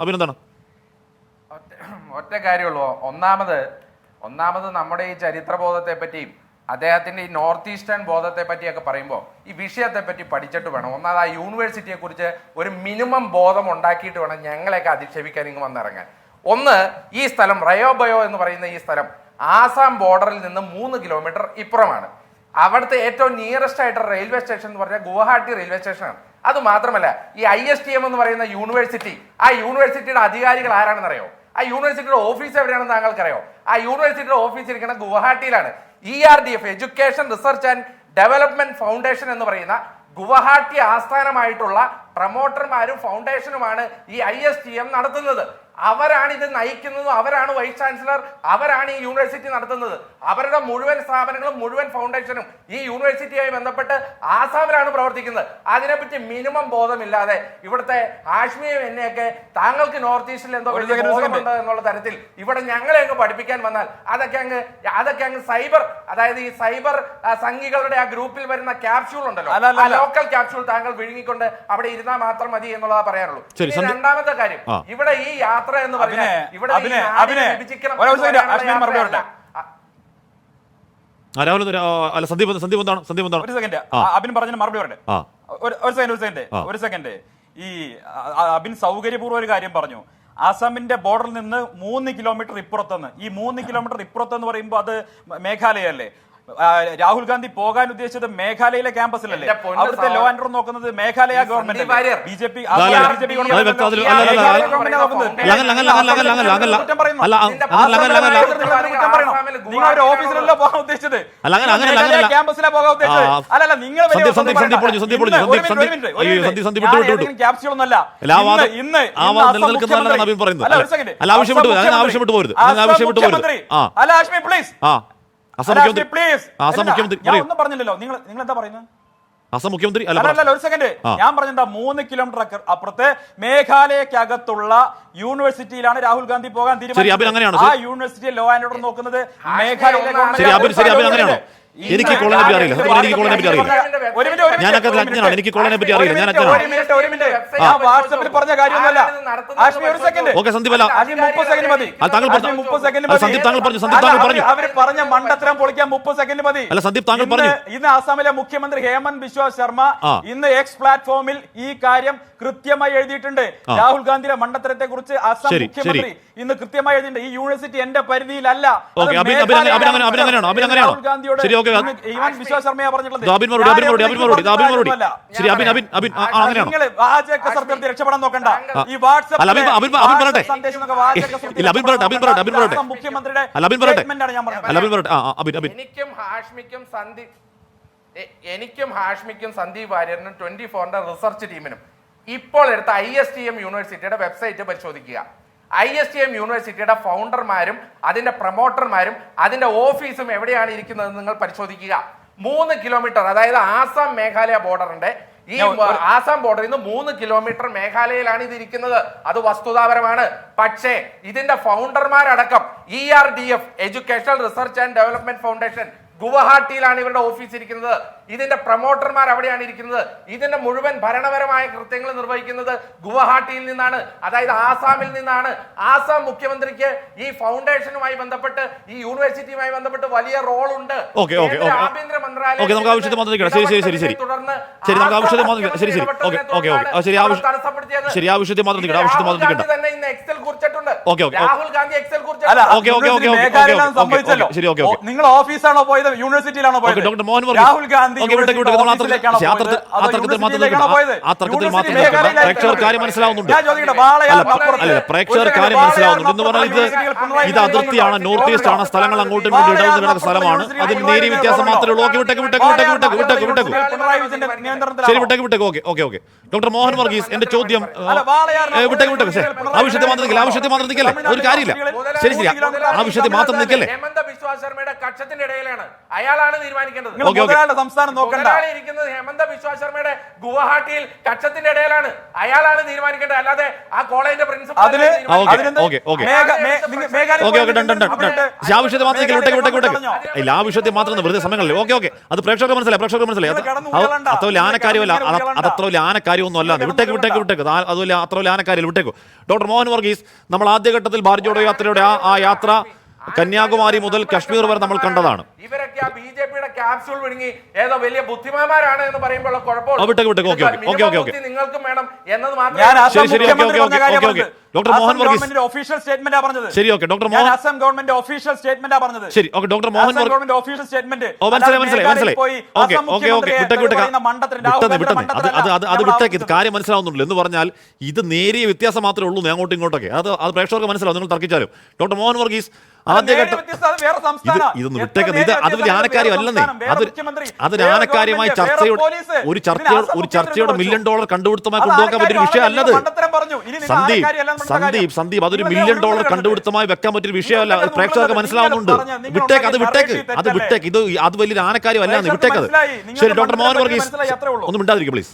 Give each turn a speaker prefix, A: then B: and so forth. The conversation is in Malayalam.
A: അഭിനന്ദാണ്
B: ഒറ്റ കാര്യമുള്ളൂ. ഒന്നാമത് നമ്മുടെ ഈ ചരിത്രബോധത്തെ പറ്റിയും അദ്ദേഹത്തിന്റെ ഈ നോർത്ത് ഈസ്റ്റേൺ ബോധത്തെ പറ്റിയൊക്കെ പറയുമ്പോൾ ഈ വിഷയത്തെ പറ്റി പഠിച്ചിട്ട് വേണം. ഒന്നാമത് ആ യൂണിവേഴ്സിറ്റിയെ കുറിച്ച് ഒരു മിനിമം ബോധം ഉണ്ടാക്കിയിട്ട് വേണം ഞങ്ങളെയൊക്കെ അധിക്ഷേപിക്കാൻ ഇങ്ങ് വന്നിറങ്ങാൻ. ഒന്ന്, ഈ സ്ഥലം റയോബയോ എന്ന് പറയുന്ന ഈ സ്ഥലം ആസാം ബോർഡറിൽ നിന്ന് 3 കിലോമീറ്റർ ഇപ്പുറമാണ്. അവിടുത്തെ ഏറ്റവും നിയറസ്റ്റ് ആയിട്ട് റെയിൽവേ സ്റ്റേഷൻ എന്ന് പറഞ്ഞാൽ ഗുവാഹട്ടി റെയിൽവേ സ്റ്റേഷനാണ്. അത് മാത്രമല്ല, ഈ ISTM എന്ന് പറയുന്ന യൂണിവേഴ്സിറ്റി, ആ യൂണിവേഴ്സിറ്റിയുടെ അധികാരികൾ ആരാണെന്ന് അറിയോ? ആ യൂണിവേഴ്സിറ്റിയുടെ ഓഫീസ് എവിടെയാണെന്ന് താങ്കൾക്കറിയോ? ആ യൂണിവേഴ്സിറ്റിയുടെ ഓഫീസ് ഇരിക്കുന്ന ഗുവാഹട്ടിയിലാണ്. ERDF, education research and development foundation എന്ന് പറയുന്ന ഗുവാഹട്ടി ആസ്ഥാനമായിട്ടുള്ള പ്രൊമോട്ടർമാരും ഫൗണ്ടേഷനുമാണ് ഈ ISTM നടത്തുന്നത്. അവരാണ് ഇത് നയിക്കുന്നതും, അവരാണ് വൈസ് ചാൻസലർ, അവരാണ് ഈ യൂണിവേഴ്സിറ്റി നടത്തുന്നത്. അവരുടെ മുഴുവൻ സ്ഥാപനങ്ങളും മുഴുവൻ ഫൗണ്ടേഷനും ഈ യൂണിവേഴ്സിറ്റിയുമായി ബന്ധപ്പെട്ട് ആസാമിലാണ് പ്രവർത്തിക്കുന്നത്. അതിനെപ്പറ്റി മിനിമം ബോധമില്ലാതെ ഇവിടുത്തെ ഹാഷ്മിയും എന്നെയൊക്കെ താങ്കൾക്ക് നോർത്ത് ഈസ്റ്റിൽ എന്തോ ബോധമുണ്ട് എന്നുള്ള തരത്തിൽ ഇവിടെ ഞങ്ങളെ അങ്ങ് പഠിപ്പിക്കാൻ വന്നാൽ അതൊക്കെ അങ്ങ് സൈബർ, അതായത് ഈ സൈബർ സംഘികളുടെ ആ ഗ്രൂപ്പിൽ വരുന്ന ക്യാപ്സ്യൂൾ ഉണ്ടല്ലോ, ആ ലോക്കൽ ക്യാപ്സ്യൂൾ താങ്കൾ വിഴുങ്ങിക്കൊണ്ട് അവിടെ ഇരുന്നാൽ മാത്രം മതി എന്നുള്ളതാ പറയാനുള്ളൂ. രണ്ടാമത്തെ കാര്യം, ഇവിടെ ഈ യാത്ര എന്ന് പറഞ്ഞാൽ ഇവിടെ
C: ഒരു സെക്കൻഡ് ഈ അബിൻ സൗകര്യപൂർവ്വം ഒരു കാര്യം പറഞ്ഞു. ആസാമിന്റെ ബോർഡറിൽ നിന്ന് 3 കിലോമീറ്റർ ഇപ്പുറത്തുനിന്ന്, ഈ 3 കിലോമീറ്റർ ഇപ്പുറത്തെന്ന് പറയുമ്പോൾ അത് മേഘാലയ അല്ലേ? രാഹുൽ ഗാന്ധി പോകാൻ ഉദ്ദേശിച്ചത് മേഘാലയയിലെ ക്യാമ്പസിലല്ലേ? അവിടുത്തെ ലോ ആൻഡ് ഓർഡർ നോക്കുന്നത് മേഘാലയ ഗവൺമെന്റ്, BJP നിങ്ങൾ ഒരു ഓഫീസിലല്ലോ പോകാൻ ഉദ്ദേശിച്ചത്, ക്യാമ്പസിലെ പോകാൻ ഉദ്ദേശിച്ചത്. അല്ലല്ല, നിങ്ങൾ ക്യാപ്സ്യൂളൊന്നല്ല. ഇന്ന് അല്ല ഹാഷ്മി പ്ലീസ്, ഒന്നും പറഞ്ഞില്ലല്ലോ. നിങ്ങൾ എന്താ പറയുന്നത്?
A: മുഖ്യമന്ത്രി
C: ഒരു സെക്കൻഡ്, ഞാൻ പറഞ്ഞെന്താ, 3 കിലോമീറ്റർ അപ്പുറത്ത് മേഘാലയക്കകത്തുള്ള യൂണിവേഴ്സിറ്റിയിലാണ് രാഹുൽ ഗാന്ധി പോകാൻ തീരുമാനിച്ചത്. ആ യൂണിവേഴ്സിറ്റി ലോ ആൻഡ് ഓർഡർ നോക്കുന്നത് മേഘാലയയിലെ ഗവൺമെന്റ്.
A: എനിക്ക് കോളനെ പറ്റി അറിയില്ല, എനിക്ക് കോളനെ പറ്റി അറിയില്ല, ഞാനൊക്കെ എനിക്ക് കോളനെ പറ്റി അറിയില്ല. ഞാൻ
C: വാട്സാപ്പിൽ പറഞ്ഞ കാര്യമൊന്നുമല്ല. അവര് പറഞ്ഞ മണ്ടത്തരം പൊളിക്കാൻ 30 സെക്കൻഡ് മതി. ഇന്ന് ആസാമിലെ മുഖ്യമന്ത്രി ഹേമന്ത് ബിശ്വ ശർമ്മ ഇന്ന് എക്സ് പ്ലാറ്റ്ഫോമിൽ ഈ കാര്യം കൃത്യമായി എഴുതിയിട്ടുണ്ട്. രാഹുൽ ഗാന്ധിയുടെ മണ്ടത്തരത്തെ കുറിച്ച് ആസാം മുഖ്യമന്ത്രി ഇന്ന് കൃത്യമായി എഴുതിയിട്ടുണ്ട്. ഈ യൂണിവേഴ്സിറ്റി എന്റെ പരിധിയിലല്ല. രാഹുൽ ഗാന്ധിയോട് വിശ്വാസ് ശർമ്മയാ പറഞ്ഞിട്ടുള്ളത്. രക്ഷപ്പെടാൻ നോക്കണ്ട. ഈ വാട്സ്ആപ്പ് മുഖ്യമന്ത്രിയുടെ
B: എനിക്കും ഹാഷ്മിക്കും സന്ദീപ് വാര്യറിനും 24 റിസർച്ച് ടീമിനും ഇപ്പോൾ എടുത്ത ISTM യൂണിവേഴ്സിറ്റിയുടെ വെബ്സൈറ്റ് പരിശോധിക്കുക. ISTM യൂണിവേഴ്സിറ്റിയുടെ ഫൗണ്ടർമാരും അതിന്റെ പ്രൊമോട്ടർമാരും അതിന്റെ ഓഫീസും എവിടെയാണ് ഇരിക്കുന്നത് നിങ്ങൾ പരിശോധിക്കുക. 3 കിലോമീറ്റർ, അതായത് ആസാം മേഘാലയ ബോർഡറിന്റെ ഈ ആസാം ബോർഡറിൽ നിന്ന് 3 കിലോമീറ്റർ മേഘാലയയിലാണ് ഇത് ഇരിക്കുന്നത്. അത് വസ്തുതാപരമാണ്. പക്ഷേ ഇതിന്റെ ഫൗണ്ടർമാരടക്കം ERDF, educational research and development foundation, ഗുവാഹട്ടിയിലാണ് ഇവരുടെ ഓഫീസ് ഇരിക്കുന്നത്. ഇതിന്റെ പ്രൊമോട്ടർമാർ അവിടെയാണ് ഇരിക്കുന്നത്. ഇതിന്റെ മുഴുവൻ ഭരണപരമായ കൃത്യങ്ങൾ നിർവഹിക്കുന്നത് ഗുവാഹട്ടിയിൽ നിന്നാണ്, അതായത് ആസാമിൽ നിന്നാണ്. ആസാം മുഖ്യമന്ത്രിക്ക് ഈ ഫൗണ്ടേഷനുമായി ബന്ധപ്പെട്ട്, ഈ യൂണിവേഴ്സിറ്റിയുമായി ബന്ധപ്പെട്ട് വലിയ റോൾ ഉണ്ട്. ആഭ്യന്തര മന്ത്രാലയം രാഹുൽ ഗാന്ധി എക്സൽ കുറിച്ചിട്ടുണ്ട്.
C: നിങ്ങൾ ഓഫീസാണോ പോയത്, യൂണിവേഴ്സിറ്റിയിലാണോ പോയത്? രാഹുൽ ഗാന്ധി
A: പ്രേക്ഷകർ കാര്യം മനസ്സിലാവുന്നുണ്ട് എന്ന് പറഞ്ഞാൽ ഇത് അതിർത്തിയാണ്, നോർത്ത് ഈസ്റ്റ് ആണ്, സ്ഥലങ്ങൾ അങ്ങോട്ടും ഇങ്ങോട്ടും ഇടവുന്ന കിടക്കുന്ന സ്ഥലമാണ്. അതിന് നേരിയ വ്യത്യാസം മാത്രമേ ഉള്ളൂ. വിട്ടേക്ക്. ശരി, വിട്ടേക്ക്. ഡോക്ടർ മോഹൻ വർഗീസ്, എന്റെ ചോദ്യം വിഷയം ആ വിഷയത്തെ മാത്രം നിൽക്കില്ല, ആ വിഷയത്തെ മാത്രം നിൽക്കല്ലേ, ഒരു കാര്യമില്ല. ശരി ശരി, ആ വിഷയത്തെ മാത്രം നിൽക്കല്ലേ.
B: ഹേമന്ത ബിശ്വ ശർമ്മയുടെ കക്ഷത്തിന്റെ ഇടയിലാണ്, അയാളാണ് തീരുമാനിക്കേണ്ടത്.
C: സംസ്ഥാനം നോക്കണ്ട.
B: ഇരിക്കുന്നത് ഹേമന്ത ബിശ്വ ശർമ്മയുടെ ഗുവാഹട്ടിയിൽ കക്ഷത്തിന്റെ ഇടയിലാണ്, അയാളാണ് തീരുമാനിക്കേണ്ടത്. അല്ലാതെ ആ കോളേജിന്റെ പ്രിൻസിപ്പൽ
A: ആ വിഷയത്തെ മാത്രം ഇല്ല, ആ വിഷയത്തെ മാത്രം വെറുതെ സമയങ്ങളിൽ. ഓക്കെ അത് പ്രേക്ഷകർ മനസ്സിലായി അത്ര വലിയ ആനക്കാര്യമല്ല, അതത്ര വലിയ ആനക്കാര്യമൊന്നും അല്ലാതെ വിട്ടേക്ക് അതുപോലെ അത്ര വലിയ ആനക്കാര്യം വിട്ടേക്കു. ഡോക്ടർ മോഹൻ വർഗീസ്, നമ്മൾ ആദ്യഘട്ടത്തിൽ ഭാരത് ജോഡോ യാത്രയുടെ ആ യാത്ര കന്യാകുമാരി മുതൽ കശ്മീർ വരെ നമ്മൾ കണ്ടതാണ്.
B: ഇവരൊക്കെ ആ ബിജെപിയുടെ ക്യാപ്സ്യൂൾ വിഴുങ്ങി ഏതോ വലിയ ബുദ്ധിമാന്മാരാണ് എന്ന് പറയുമ്പോൾ നിങ്ങൾക്കും വേണം എന്നത് മാത്രമേ.
A: ഡോക്ടർ മോഹൻ വർഗീസ്
C: ഒഫീഷ്യൽ സ്റ്റേറ്റ്മെന്റാ പറഞ്ഞത്.
A: ശരി, okay. Doctor Mohan
C: Assam government official സ്റ്റേറ്റ്മെന്റാ പറഞ്ഞത്.
A: ശരി, okay. Doctor Mohan
C: government official statement.
A: മനസ്സിലായി. അത് വിട്ടേക്ക്, ഇത് കാര്യം മനസ്സിലാവുന്നുള്ളൂ എന്ന് പറഞ്ഞാൽ ഇത് നേരിയ വ്യത്യാസം മാത്രമേ ഉള്ളൂ അങ്ങോട്ടും ഇങ്ങോട്ടൊക്കെ. അത് പ്രേക്ഷകർക്ക് മനസ്സിലാവും, നിങ്ങൾ തർക്കിച്ചാലും. ഡോക്ടർ മോഹൻ വർഗീസ്, ആദ്യഘട്ടം ഇതൊന്നും വിട്ടേക്കുന്നത്, ഇത് അത് വലിയ ആനക്കാര്യം അല്ലെന്നേ. അതൊരു ആനക്കാര്യമായി ഒരു ചർച്ചയുടെ $1 മില്യൺ കണ്ടുപിടുത്തമായി കൊണ്ടുപോകാൻ പറ്റിയൊരു വിഷയം അല്ലത്. സന്ദീപ് അതൊരു $1 മില്യൺ കണ്ടുപിടുത്തമായി വെക്കാൻ പറ്റിയൊരു വിഷയമല്ല. പ്രേക്ഷകർക്ക് മനസ്സിലാവുന്നുണ്ട്. വിട്ടേക്ക്. ഇത് അത് വലിയൊരു ആനക്കാര്യം അല്ലാന്ന്. വിട്ടേക്കത്. ശരി, ഡോക്ടർ മോഹൻ വർഗീസ് ഒന്ന് മിണ്ടാതിരിക്കും പ്ലീസ്.